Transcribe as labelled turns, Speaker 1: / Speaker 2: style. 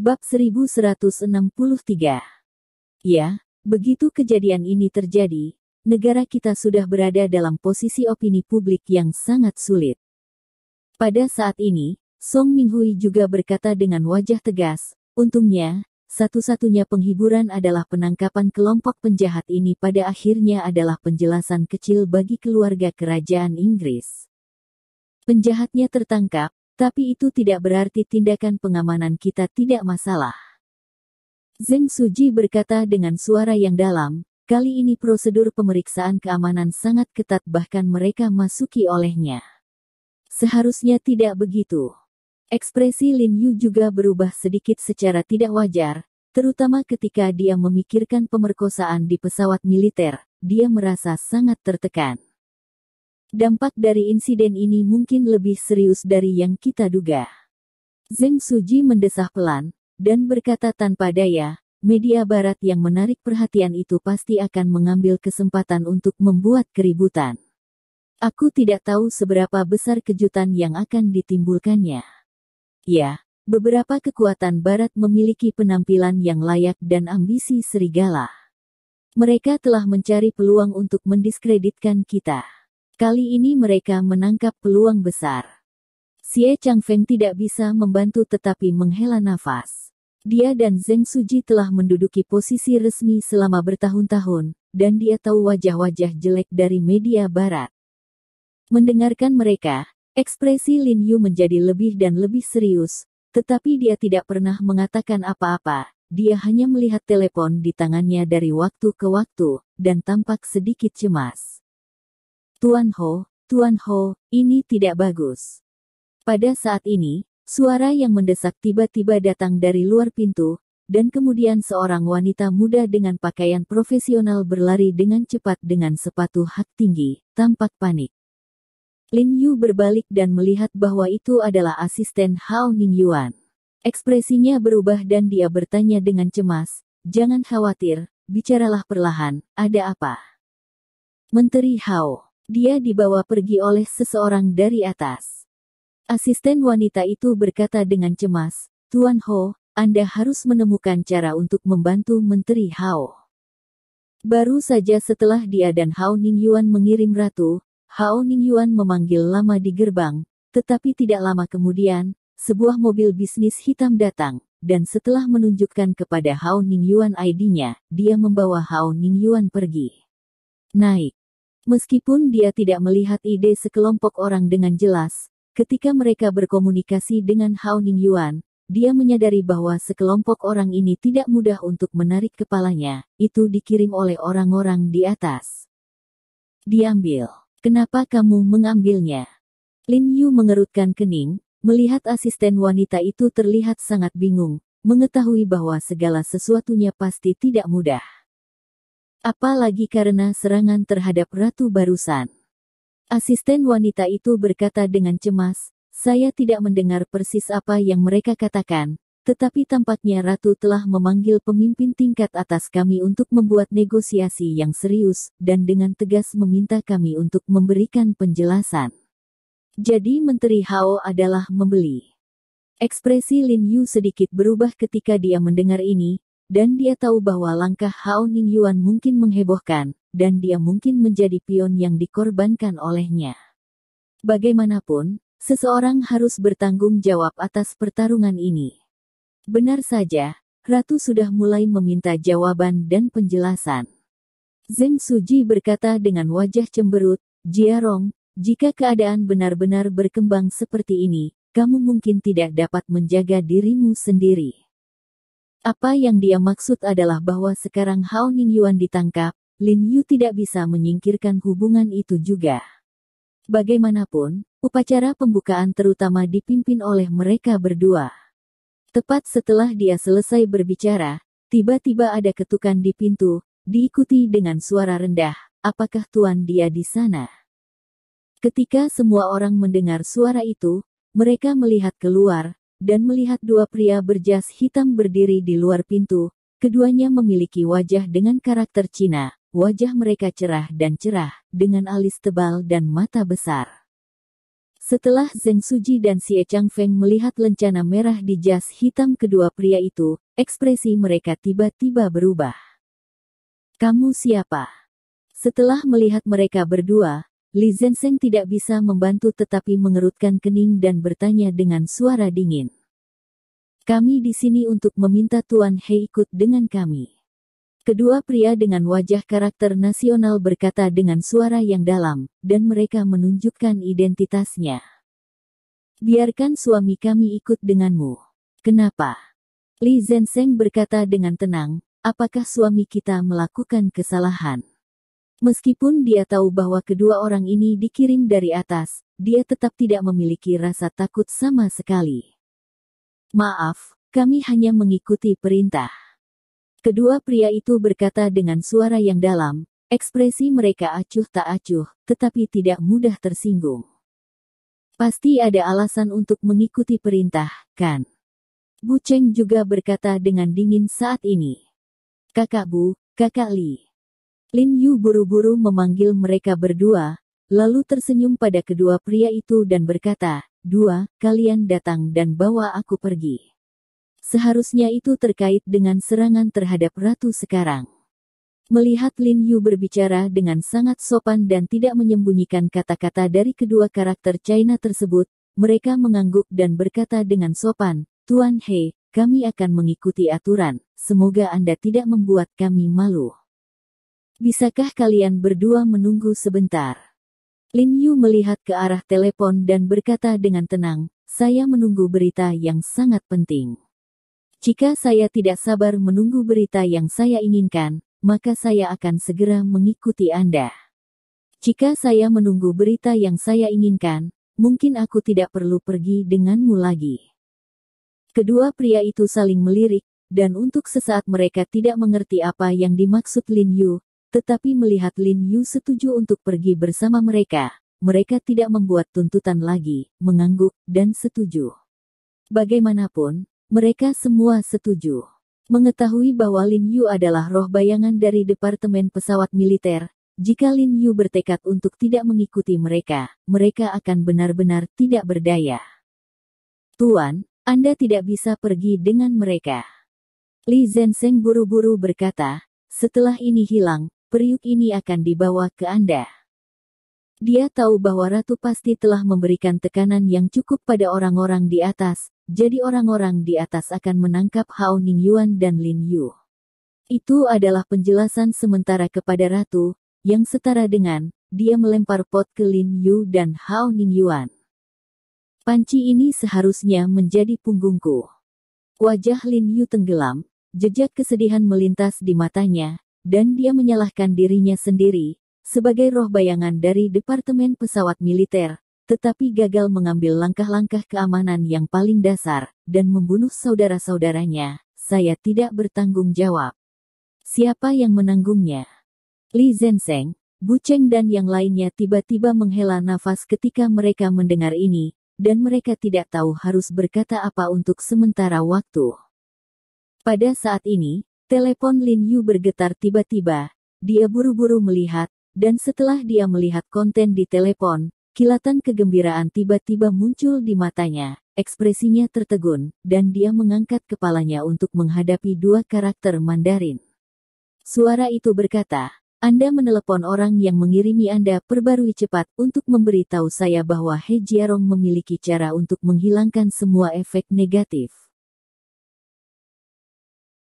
Speaker 1: Bab 1163. Ya, begitu kejadian ini terjadi, negara kita sudah berada dalam posisi opini publik yang sangat sulit. Pada saat ini, Song Minghui juga berkata dengan wajah tegas, untungnya, satu-satunya penghiburan adalah penangkapan kelompok penjahat ini pada akhirnya adalah penjelasan kecil bagi keluarga kerajaan Inggris. Penjahatnya tertangkap, tapi itu tidak berarti tindakan pengamanan kita tidak masalah. Zheng Suji berkata dengan suara yang dalam, kali ini prosedur pemeriksaan keamanan sangat ketat bahkan mereka masuki olehnya. Seharusnya tidak begitu. Ekspresi Lin Yu juga berubah sedikit secara tidak wajar, terutama ketika dia memikirkan pemerkosaan di pesawat militer, dia merasa sangat tertekan. Dampak dari insiden ini mungkin lebih serius dari yang kita duga. Zheng Suji mendesah pelan, dan berkata tanpa daya, media barat yang menarik perhatian itu pasti akan mengambil kesempatan untuk membuat keributan. Aku tidak tahu seberapa besar kejutan yang akan ditimbulkannya. Ya, beberapa kekuatan barat memiliki penampilan yang layak dan ambisi serigala. Mereka telah mencari peluang untuk mendiskreditkan kita. Kali ini mereka menangkap peluang besar. Xie Changfeng tidak bisa membantu tetapi menghela nafas. Dia dan Zheng Suji telah menduduki posisi resmi selama bertahun-tahun, dan dia tahu wajah-wajah jelek dari media barat. Mendengarkan mereka, ekspresi Lin Yu menjadi lebih dan lebih serius, tetapi dia tidak pernah mengatakan apa-apa, dia hanya melihat telepon di tangannya dari waktu ke waktu, dan tampak sedikit cemas. Tuan Ho, ini tidak bagus. Pada saat ini, suara yang mendesak tiba-tiba datang dari luar pintu, dan kemudian seorang wanita muda dengan pakaian profesional berlari dengan cepat dengan sepatu hak tinggi, tampak panik. Lin Yu berbalik dan melihat bahwa itu adalah asisten Hao Ningyuan. Ekspresinya berubah dan dia bertanya dengan cemas, "Jangan khawatir, bicaralah perlahan, ada apa?" Menteri Hao. Dia dibawa pergi oleh seseorang dari atas. Asisten wanita itu berkata dengan cemas, "Tuan Ho, Anda harus menemukan cara untuk membantu Menteri Hao." Baru saja setelah dia dan Hao Ningyuan mengirim ratu, Hao Ningyuan memanggil lama di gerbang, tetapi tidak lama kemudian, sebuah mobil bisnis hitam datang, dan setelah menunjukkan kepada Hao Ningyuan ID-nya, dia membawa Hao Ningyuan pergi. Naik. Meskipun dia tidak melihat ide sekelompok orang dengan jelas, ketika mereka berkomunikasi dengan Hao Ningyuan, dia menyadari bahwa sekelompok orang ini tidak mudah untuk menarik kepalanya, itu dikirim oleh orang-orang di atas. Diambil. Kenapa kamu mengambilnya? Lin Yu mengerutkan kening, melihat asisten wanita itu terlihat sangat bingung, mengetahui bahwa segala sesuatunya pasti tidak mudah. Apalagi karena serangan terhadap ratu barusan. Asisten wanita itu berkata dengan cemas, "Saya tidak mendengar persis apa yang mereka katakan, tetapi tampaknya ratu telah memanggil pemimpin tingkat atas kami untuk membuat negosiasi yang serius, dan dengan tegas meminta kami untuk memberikan penjelasan. Jadi Menteri Hao adalah membeli." Ekspresi Lin Yu sedikit berubah ketika dia mendengar ini, dan dia tahu bahwa langkah Hao Ningyuan mungkin menghebohkan, dan dia mungkin menjadi pion yang dikorbankan olehnya. Bagaimanapun, seseorang harus bertanggung jawab atas pertarungan ini. Benar saja, Ratu sudah mulai meminta jawaban dan penjelasan. Zheng Suji berkata dengan wajah cemberut, "Jiarong, jika keadaan benar-benar berkembang seperti ini, kamu mungkin tidak dapat menjaga dirimu sendiri." Apa yang dia maksud adalah bahwa sekarang Hao Ningyuan ditangkap, Lin Yu tidak bisa menyingkirkan hubungan itu juga. Bagaimanapun, upacara pembukaan terutama dipimpin oleh mereka berdua. Tepat setelah dia selesai berbicara, tiba-tiba ada ketukan di pintu, diikuti dengan suara rendah, "Apakah tuan dia di sana?" Ketika semua orang mendengar suara itu, mereka melihat keluar, dan melihat dua pria berjas hitam berdiri di luar pintu. Keduanya memiliki wajah dengan karakter Cina, wajah mereka cerah dan cerah, dengan alis tebal dan mata besar. Setelah Zheng Suji dan Xie Changfeng melihat lencana merah di jas hitam kedua pria itu, ekspresi mereka tiba-tiba berubah. Kamu siapa? Setelah melihat mereka berdua, Li Zhensheng tidak bisa membantu tetapi mengerutkan kening dan bertanya dengan suara dingin. Kami di sini untuk meminta Tuan He ikut dengan kami. Kedua pria dengan wajah karakter nasional berkata dengan suara yang dalam, dan mereka menunjukkan identitasnya. Biarkan suami kami ikut denganmu. Kenapa? Li Zhensheng berkata dengan tenang, apakah suami kita melakukan kesalahan? Meskipun dia tahu bahwa kedua orang ini dikirim dari atas, dia tetap tidak memiliki rasa takut sama sekali. Maaf, kami hanya mengikuti perintah. Kedua pria itu berkata dengan suara yang dalam, ekspresi mereka acuh tak acuh, tetapi tidak mudah tersinggung. Pasti ada alasan untuk mengikuti perintah, kan? Bu Cheng juga berkata dengan dingin saat ini. Kakak Bu, Kakak Li. Lin Yu buru-buru memanggil mereka berdua, lalu tersenyum pada kedua pria itu dan berkata, "Dua, kalian datang dan bawa aku pergi." Seharusnya itu terkait dengan serangan terhadap ratu sekarang. Melihat Lin Yu berbicara dengan sangat sopan dan tidak menyembunyikan kata-kata dari kedua karakter China tersebut, mereka mengangguk dan berkata dengan sopan, Tuan He, kami akan mengikuti aturan, semoga Anda tidak membuat kami malu. Bisakah kalian berdua menunggu sebentar? Lin Yu melihat ke arah telepon dan berkata dengan tenang, saya menunggu berita yang sangat penting. Jika saya tidak sabar menunggu berita yang saya inginkan, maka saya akan segera mengikuti Anda. Jika saya menunggu berita yang saya inginkan, mungkin aku tidak perlu pergi denganmu lagi. Kedua pria itu saling melirik, dan untuk sesaat mereka tidak mengerti apa yang dimaksud Lin Yu, tetapi melihat Lin Yu setuju untuk pergi bersama mereka tidak membuat tuntutan lagi, mengangguk, dan setuju. Bagaimanapun, mereka semua setuju. Mengetahui bahwa Lin Yu adalah roh bayangan dari Departemen Pesawat Militer, jika Lin Yu bertekad untuk tidak mengikuti mereka akan benar-benar tidak berdaya. Tuan, Anda tidak bisa pergi dengan mereka. Li Zhensheng buru-buru berkata, setelah ini hilang, periuk ini akan dibawa ke Anda. Dia tahu bahwa Ratu pasti telah memberikan tekanan yang cukup pada orang-orang di atas, jadi orang-orang di atas akan menangkap Hao Ningyuan dan Lin Yu. Itu adalah penjelasan sementara kepada Ratu, yang setara dengan, dia melempar pot ke Lin Yu dan Hao Ningyuan. Panci ini seharusnya menjadi punggungku. Wajah Lin Yu tenggelam, jejak kesedihan melintas di matanya, dan dia menyalahkan dirinya sendiri, sebagai roh bayangan dari Departemen Pesawat Militer, tetapi gagal mengambil langkah-langkah keamanan yang paling dasar, dan membunuh saudara-saudaranya. Saya tidak bertanggung jawab. Siapa yang menanggungnya? Li Zhensheng, Bu Cheng dan yang lainnya tiba-tiba menghela nafas ketika mereka mendengar ini, dan mereka tidak tahu harus berkata apa untuk sementara waktu. Pada saat ini, telepon Lin Yu bergetar tiba-tiba, dia buru-buru melihat, dan setelah dia melihat konten di telepon, kilatan kegembiraan tiba-tiba muncul di matanya, ekspresinya tertegun, dan dia mengangkat kepalanya untuk menghadapi dua karakter Mandarin. Suara itu berkata, Anda menelepon orang yang mengirimi Anda, perbarui cepat untuk memberitahu saya bahwa He Jiarong memiliki cara untuk menghilangkan semua efek negatif.